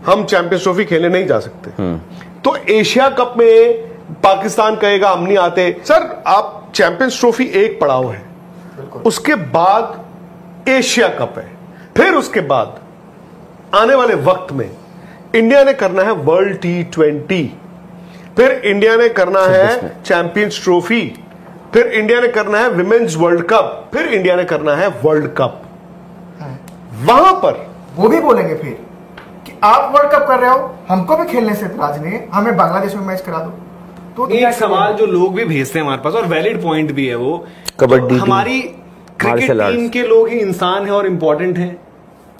हम champions trophy खेलने नहीं जा सकते। तो एशिया कप में पाकिस्तान कहेगा हम नहीं आते। सर आप चैंपियंस ट्रॉफी एक पड़ाव है, उसके बाद एशिया कप है, फिर उसके बाद आने वाले वक्त में इंडिया ने करना है वर्ल्ड T20, फिर इंडिया ने करना है चैंपियंस ट्रॉफी, फिर इंडिया ने करना है विमेन्स वर्ल्ड कप, फिर इंडिया ने करना है वर्ल्ड कप। वहां पर वो भी बोलेंगे फिर कि आप वर्ल्ड कप कर रहे हो, हमको भी खेलने से इतराज नहीं है, हमें बांग्लादेश में मैच करा दो। तो एक सवाल जो लोग भी भेजते हैं हमारे पास और वैलिड पॉइंट भी है, वो कबड्डी तो हमारी क्रिकेट टीम के लोग ही इंसान है और इम्पोर्टेंट है,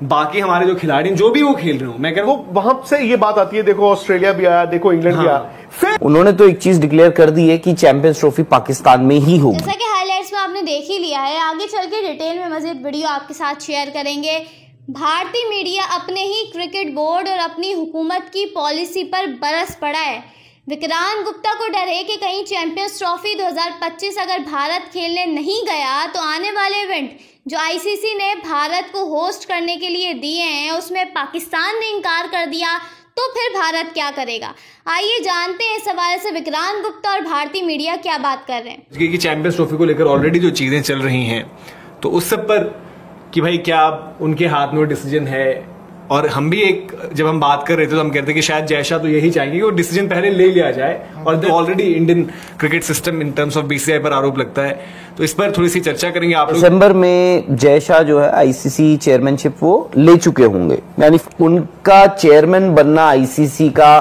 बाकी हमारे जो खिलाड़ी जो भी वो खेल रहे हो, मैं कह रहा हूं वहां से ये बात आती है। देखो ऑस्ट्रेलिया भी आया, देखो इंग्लैंड भी आया, फिर उन्होंने तो एक चीज डिक्लेयर कर दी है कि चैंपियंस ट्रॉफी पाकिस्तान में ही होगी। जैसा कि हाइलाइट्स में आपने देख ही लिया है, आगे चल के डिटेल में मजीद वीडियो आपके साथ शेयर करेंगे। भारतीय मीडिया अपने ही क्रिकेट बोर्ड और अपनी हुकूमत की पॉलिसी पर बरस पड़ा है। विक्रांत गुप्ता को डर है कि कहीं चैंपियंस ट्रॉफी 2025 अगर भारत खेलने नहीं गया तो आने वाले इवेंट जो आईसीसी ने भारत को होस्ट करने के लिए दिए हैं उसमें पाकिस्तान ने इनकार कर दिया तो फिर भारत क्या करेगा। आइए जानते हैं इस हवाले से विक्रांत गुप्ता और भारतीय मीडिया क्या बात कर रहे हैं। कि चैंपियंस ट्रॉफी को लेकर ऑलरेडी जो चीजें चल रही हैं, तो उस सब पर कि भाई क्या उनके हाथ में वो डिसीजन है, और हम भी एक जब हम बात कर रहे थे तो हम कहते हैं कि शायद जयशाह तो यही चाहेंगे कि वो डिसीजन पहले ले लिया जाए, और already Indian cricket system in terms of BCCI पर आरोप लगता है, तो इस पर थोड़ी सी चर्चा करेंगे आप लोग। दिसंबर में जयशाह जो है आईसीसी चेयरमैनशिप वो ले चुके होंगे, यानी उनका चेयरमैन बनना आईसीसी का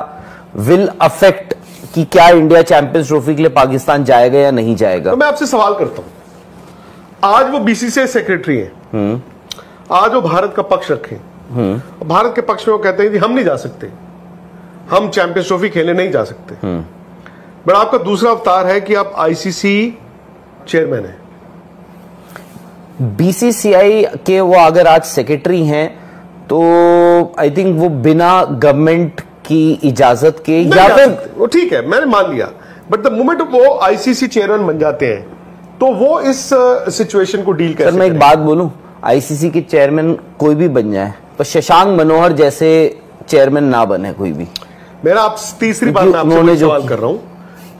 विल अफेक्ट कि क्या इंडिया चैंपियंस ट्रॉफी के लिए पाकिस्तान जाएगा या नहीं जाएगा। तो मैं आपसे सवाल करता हूं, आज वो बीसीसीआई सेक्रेटरी हैं, आज वो भारत का पक्ष रखें, भारत के पक्ष में वो कहते हैं कि हम नहीं जा सकते, हम चैंपियंस ट्रॉफी खेलने नहीं जा सकते, बट आपका दूसरा अवतार है कि आप आईसीसी चेयरमैन हैं। बीसीसीआई के वो अगर आज सेक्रेटरी हैं तो आई थिंक वो बिना गवर्नमेंट की इजाजत के या फिर वो ठीक है, मैंने मान लिया, बट द मोमेंट वो आईसीसी चेयरमैन बन जाते हैं तो वो इस सिचुएशन को डील कैसे। सर मैं एक बात बोलूं, आईसीसी के चेयरमैन कोई भी बन जाए पर शशांक मनोहर जैसे चेयरमैन ना बने कोई भी। मेरा आप तीसरी बार मैं आपसे सवाल कर रहा हूं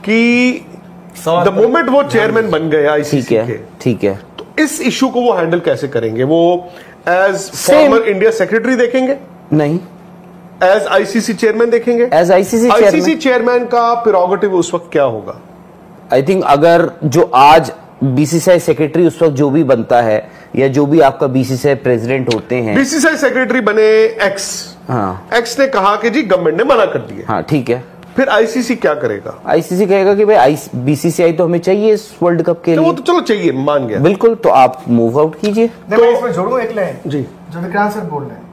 कि द मोमेंट वो चेयरमैन बन गए आईसीसी के, ठीक है, तो इस इशू को वो हैंडल कैसे करेंगे? वो एज फॉर्मर इंडिया सेक्रेटरी देखेंगे? नहीं, एज आईसीसी चेयरमैन देखेंगे? एज आईसीसी चेयरमैन का प्रेरोगेटिव उस वक्त क्या होगा? आई थिंक अगर जो आज बीसीसीआई सेक्रेटरी उस वक्त जो भी बनता है या जो भी आपका बीसीसीआई प्रेसिडेंट होते हैं, बीसीसीआई सेक्रेटरी बने एक्स, हाँ, एक्स ने कहा कि जी गवर्नमेंट ने मना कर दिया, हाँ ठीक है, फिर आईसीसी क्या करेगा? आईसीसी कहेगा कि भाई बीसीसीआई तो हमें चाहिए इस वर्ल्ड कप के लिए, वो तो चलो चाहिए, मान गया, बिल्कुल, तो आप मूव आउट कीजिए। तो मैं इसमें जोड़ूं एक लाइन जी, जो विक्रांत सर बोल रहे हैं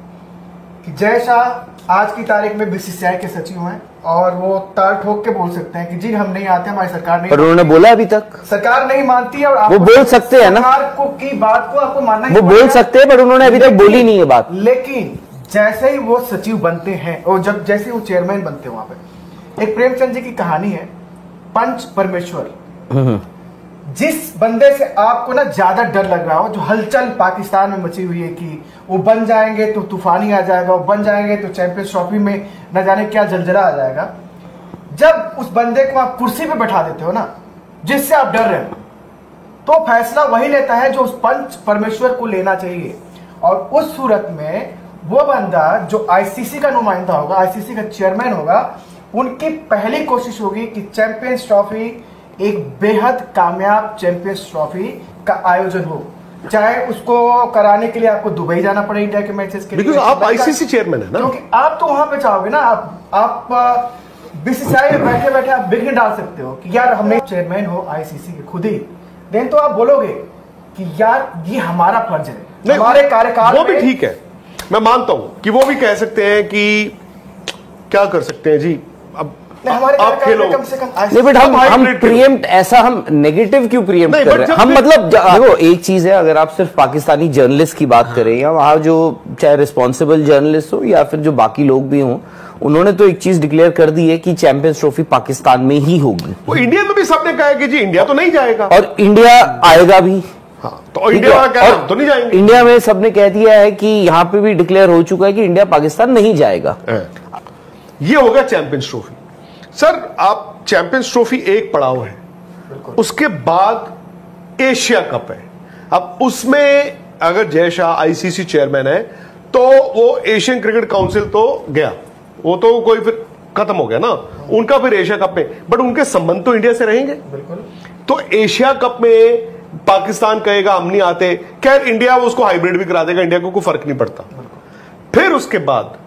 कि जयशाह आज की तारीख में बीसीसीआई के सचिव हैं और वो ताल ठोक के बोल सकते हैं कि जी हम नहीं आते, हमारी सरकार नहीं, पर उन्होंने बोला अभी तक सरकार नहीं मानती है, और वो बोल सकते हैं ना, सरकार को की बात को आपको मानना वो बोल सकते हैं, पर उन्होंने अभी तक बोली नहीं है बात। लेकिन जैसे ही वो सचिव बनते हैं और जब जैसे ही वो चेयरमैन बनते हैं, वहां पे एक प्रेमचंद जी की कहानी है, पंच परमेश्वर, जिस बंदे से आपको ना ज्यादा डर लग रहा हो, जो हलचल पाकिस्तान में मची हुई है कि वो बन जाएंगे तो तूफानी आ जाएगा, वो बन जाएंगे तो चैंपियंस ट्रॉफी में न जाने क्या जलजला आ जाएगा, जब उस बंदे को आप कुर्सी पे बैठा देते हो ना, जिससे आप डर रहे हो, तो फैसला वही लेता है जो उस पंच परमेश्वर को लेना चाहिए। और उस सूरत में वो बंदा जो आईसीसी का नुमाइंदा होगा, आईसीसी का चेयरमैन होगा, उनकी पहली कोशिश होगी कि चैंपियंस ट्रॉफी एक बेहद कामयाब चैंपियंस ट्रॉफी का आयोजन हो, चाहे उसको कराने के लिए आपको दुबई जाना पड़े इंडिया के मैचेस के लिए, बिकॉज़ आप आईसीसी चेयरमैन है ना, क्योंकि आप तो वहां पे चाहोगे ना, आप बीसीसीआई में बैठे बैठे आप विघ्न डाल सकते हो कि यार हमने चेयरमैन हो आईसीसी के खुद ही, देन तो आप बोलोगे कि यार ये हमारा फर्ज है, हमारे कार्यकाल, वो भी ठीक है, मैं मानता हूं कि वो भी कह सकते हैं कि क्या कर सकते हैं जी, अब आप खेलो, कम से कम नहीं, बट हम प्रीएम्प्ट, ऐसा हम नेगेटिव क्यों प्रीएम्प्ट कर रहे हैं? हम मतलब देखो एक चीज है, अगर आप सिर्फ पाकिस्तानी जर्नलिस्ट की बात करें या वहां जो चाहे रिस्पॉन्सिबल जर्नलिस्ट हो या फिर जो बाकी लोग भी हों, उन्होंने तो एक चीज डिक्लेयर कर दी है कि चैंपियंस ट्रॉफी पाकिस्तान में ही होगी। वो इंडिया में भी सबने कहा है कि जी इंडिया तो नहीं जाएगा, और इंडिया आएगा भी, तो इंडिया वाला कह रहा है तो नहीं जाएंगे। इंडिया में सबने कह दिया है कि यहाँ पे भी डिक्लेयर हो चुका है कि इंडिया पाकिस्तान नहीं जाएगा। ये हो गया चैंपियंस ट्रॉफी। सर आप चैंपियंस ट्रॉफी एक पड़ाव है, उसके बाद एशिया कप है। अब उसमें अगर जय शाह आईसीसी चेयरमैन है तो वो एशियन क्रिकेट काउंसिल तो गया, वो तो कोई फिर खत्म हो गया ना उनका, फिर एशिया कप में, बट उनके संबंध तो इंडिया से रहेंगे। तो एशिया कप में पाकिस्तान कहेगा हम नहीं आते, खैर इंडिया उसको हाइब्रिड भी करा देगा, इंडिया को कोई फर्क नहीं पड़ता। फिर उसके बाद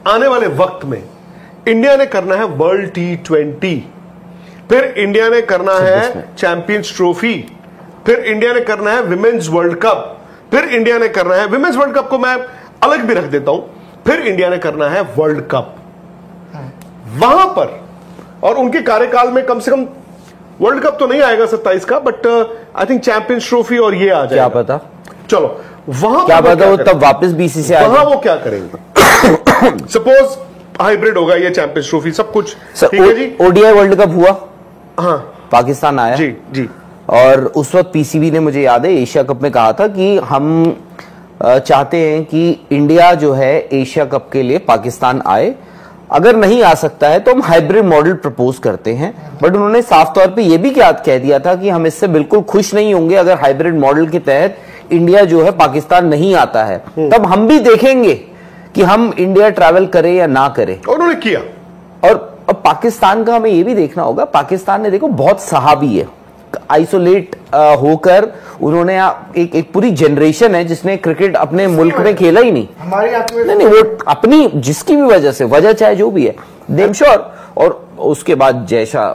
आने वाले वक्त में इंडिया ने करना है वर्ल्ड T20, फिर इंडिया ने करना है चैंपियंस ट्रॉफी, फिर इंडिया ने करना है विमेन्स वर्ल्ड कप, फिर इंडिया ने करना है विमेन्स वर्ल्ड कप को मैं अलग भी रख देता हूं, फिर इंडिया ने करना है वर्ल्ड कप वहां पर। और उनके कार्यकाल में कम से कम वर्ल्ड कप तो नहीं आएगा 27 का, but I think champions trophy और ये आ जाएगा। क्या पता, चलो वहां क्या पता वो तब वापस बीसीसीआई वहां वो क्या करेंगे। सपोज हाइब्रिड होगा ये चैंपियंस ट्रॉफी सब कुछ, ठीक है जी। ओडीआई वर्ल्ड कप हुआ, हाँ पाकिस्तान आया जी जी, और उस वक्त पीसीबी ने, मुझे याद है, एशिया कप में कहा था कि हम चाहते हैं कि इंडिया जो है एशिया कप के लिए पाकिस्तान आए, अगर नहीं आ सकता है तो हम हाइब्रिड मॉडल प्रपोज करते हैं। बट उन्होंने साफ तौर पे ये भी क्या कह दिया था कि हम इससे बिल्कुल खुश नहीं होंगे अगर हाइब्रिड मॉडल के तहत इंडिया जो है पाकिस्तान नहीं आता है, तब हम भी देखेंगे कि हम इंडिया ट्रैवल करें या ना करें। और उन्होंने किया। और अब पाकिस्तान का हमें ये भी देखना होगा, पाकिस्तान ने देखो बहुत सहाबी है, आइसोलेट होकर उन्होंने एक पूरी जनरेशन है जिसने क्रिकेट अपने मुल्क में खेला ही नहीं, हमारे नहीं वो अपनी जिसकी भी वजह से, वजह चाहे जो भी है, देम श्योर। और उसके बाद जैसा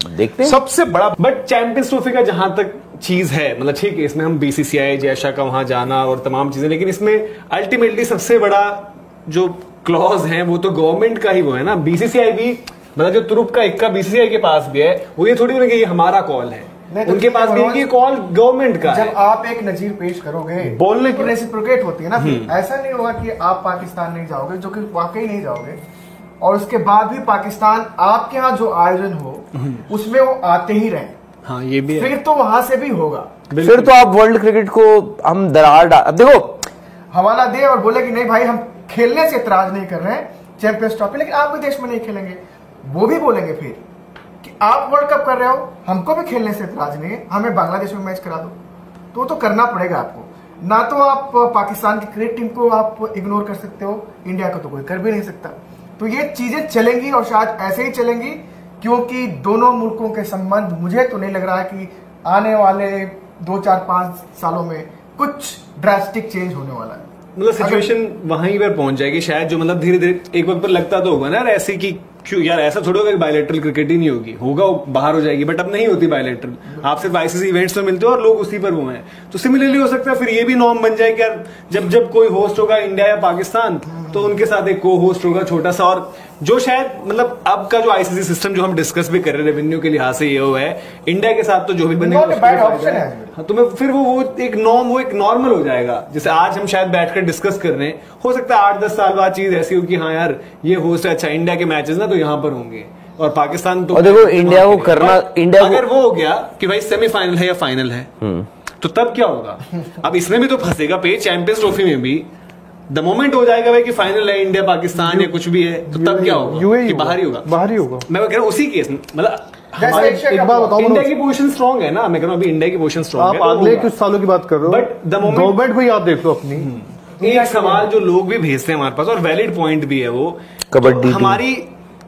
देखते हैं सबसे बड़ा, बट चैंपियंस ट्रॉफी का जहां तक चीज है, मतलब ठीक है इसमें हम बीसीसीआई जयशाह का वहां जाना और तमाम चीजें, लेकिन इसमें अल्टीमेटली सबसे बड़ा जो क्लॉज है वो तो गवर्नमेंट का ही वो है ना। बीसीसीआई भी, मतलब जो तुरुप का इक्का बीसीसीआई के पास भी है, वो ये थोड़ी ना कि ये हमारा कॉल है, तो उनके पास भी इनकी कॉल गवर्नमेंट का है। जब आप एक नजीर पेश करोगे बोलने की रेसिप्रोकेट होती है ना, फिर ऐसा नहीं होगा कि आप पाकिस्तान नहीं जाओगे, जो कि वाकई नहीं जाओगे, और उसके बाद भी पाकिस्तान आपके यहाँ जो आयोजन हो उसमें वो आते ही रहे। हाँ ये भी है, फिर तो वहां से भी होगा, फिर तो आप वर्ल्ड क्रिकेट को हम दरार अब देखो हवाला दे और बोले कि नहीं भाई हम खेलने से इतराज नहीं कर रहे हैं चैंपियंस ट्रॉफी, लेकिन आप भी देश में नहीं खेलेंगे। वो भी बोलेंगे फिर कि आप वर्ल्ड कप कर रहे हो, हमको भी खेलने से इतराज नहीं है, हमें बांग्लादेश में मैच करा दो। तो वो तो करना पड़ेगा आपको, ना तो आप पाकिस्तान की क्रिकेट टीम को आप इग्नोर कर सकते हो, इंडिया को तो कोई कर भी नहीं सकता। तो ये चीजें चलेंगी और शायद ऐसे ही चलेंगी, क्योंकि दोनों मुल्कों के संबंध, मुझे तो नहीं लग रहा है कि आने वाले 2-4-5 सालों में कुछ ड्रास्टिक चेंज होने वाला है। मतलब सिचुएशन वहीं पर पहुंच जाएगी शायद, जो मतलब धीरे धीरे एक वक्त पर लगता तो होगा ना यार ऐसे कि क्यों यार ऐसा थोड़ा होगा कि बायलैटरल क्रिकेट ही नहीं होगी, होगा वो बाहर हो जाएगी, बट अब नहीं होती बायलैटरल, आप सिर्फ आईसीसी इवेंट्स में मिलते हो और लोग उसी पर वो हैं। तो सिमिलरली हो सकता है फिर ये भी नॉर्म बन जाए कि यार जब जब कोई होस्ट होगा इंडिया या पाकिस्तान, तो उनके साथ एक को होस्ट होगा छोटा सा, और जो शायद मतलब अब का जो आईसीसी सिस्टम जो हम डिस्कस भी कर रहे हैं रेवेन्यू के लिहाज से ये हुआ है, इंडिया के साथ तो जो भी बनेगा तो मैं फिर वो एक नॉर्म, वो एक नॉर्मल हो जाएगा। जैसे आज हम शायद बैठकर डिस्कस कर रहे हैं, हो सकता है 8-10 साल बाद चीज ऐसी हो कि हाँ यार ये होस्ट है, अच्छा इंडिया के मैचेस ना तो यहाँ पर होंगे, और पाकिस्तान तो, और देखो इंडिया को करना, इंडिया अगर वो हो गया कि भाई सेमीफाइनल है या फाइनल है, तो तब क्या होगा। अब इसमें भी तो फंसेगा पे, चैंपियंस ट्रॉफी में भी द मोमेंट हो जाएगा भाई कि फाइनल है इंडिया पाकिस्तान या कुछ भी है, तो तब क्या होगा कि बाहर ही होगा, बाहर ही होगा। मैं कह रहा हूँ उसी केस में, मतलब एक बात बताओ, इंडिया की पोजीशन स्ट्रांग है ना, मैं कह रहा हूँ अभी इंडिया की पोजीशन स्ट्रांग है, आप अगले कुछ सालों की बात कर रहे हो, बट द मोमेंट गवर्नमेंट को याद देख लो अपनी। एक सवाल जो लोग भी भेजते हैं हमारे पास, और वैलिड पॉइंट भी है वो, कबड्डी तो हमारी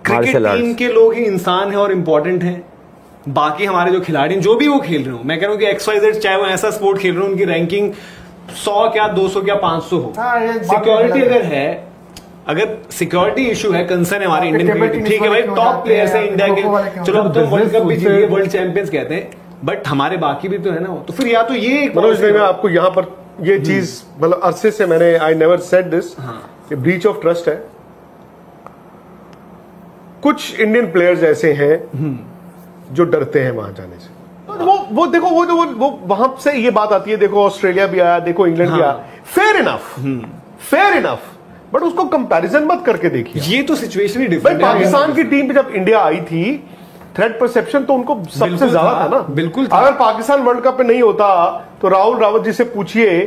क्रिकेट टीम के लोग ही इंसान है और इम्पोर्टेंट है, बाकी हमारे जो खिलाड़ी जो भी वो खेल रहे हो, मैं कह रहा हूँ कि XYZ चाहे वो ऐसा स्पोर्ट खेल रहे हो, उनकी रैंकिंग 100 क्या 200 क्या 500 हो, सिक्योरिटी अगर है, अगर सिक्योरिटी इशू है, कंसर्न है हमारे इंडियन क्रिकेट, ठीक है भाई टॉप प्लेयर्स है इंडिया के, चलो अब तो वर्ल्ड कप भी जीत गए, वर्ल्ड चैंपियंस कहते हैं, बट हमारे बाकी भी तो है ना, तो फिर या तो ये मनोज भाई मैं आपको यहाँ पर ये चीज, मतलब अरसे से मैंने, आई नेवर सेड दिस, ये ब्रीच ऑफ ट्रस्ट है। कुछ इंडियन प्लेयर्स ऐसे हैं जो डरते हैं वहां जाने से, वो देखो वो वहां से ये बात आती है, देखो ऑस्ट्रेलिया भी आया, देखो इंग्लैंड भी आया, फेयर इनफ, बट उसको कंपैरिजन मत करके देखिए, ये तो सिचुएशन ही डिफरेंट है। पाकिस्तान की टीम पे जब इंडिया आई थी, थ्रेट परसेप्शन तो उनको सबसे ज्यादा था ना, बिल्कुल। अगर पाकिस्तान वर्ल्ड कप में नहीं होता तो राहुल रावत जी से पूछिए,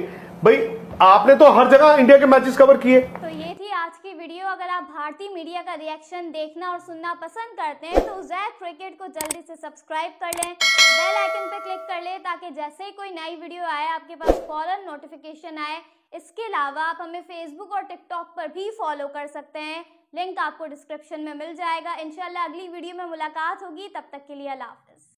भाई आपने तो हर जगह इंडिया के मैचेस कवर किए। तो ये थी आज की वीडियो। अगर आप भारतीय मीडिया का रिएक्शन देखना और सुनना पसंद करते हैं तो ज़ैक क्रिकेट को जल्दी से सब्सक्राइब कर लें, बेल आइकन पर क्लिक कर लें ताकि जैसे ही कोई नई वीडियो आए आपके पास फौरन नोटिफिकेशन आए। इसके अलावा आप हमें फेसबुक और टिकटॉक पर भी फॉलो कर सकते हैं, लिंक आपको डिस्क्रिप्शन में मिल जाएगा। इंशाल्लाह अगली वीडियो में मुलाकात होगी, तब तक के लिए अल्लाह हाफ़िज़।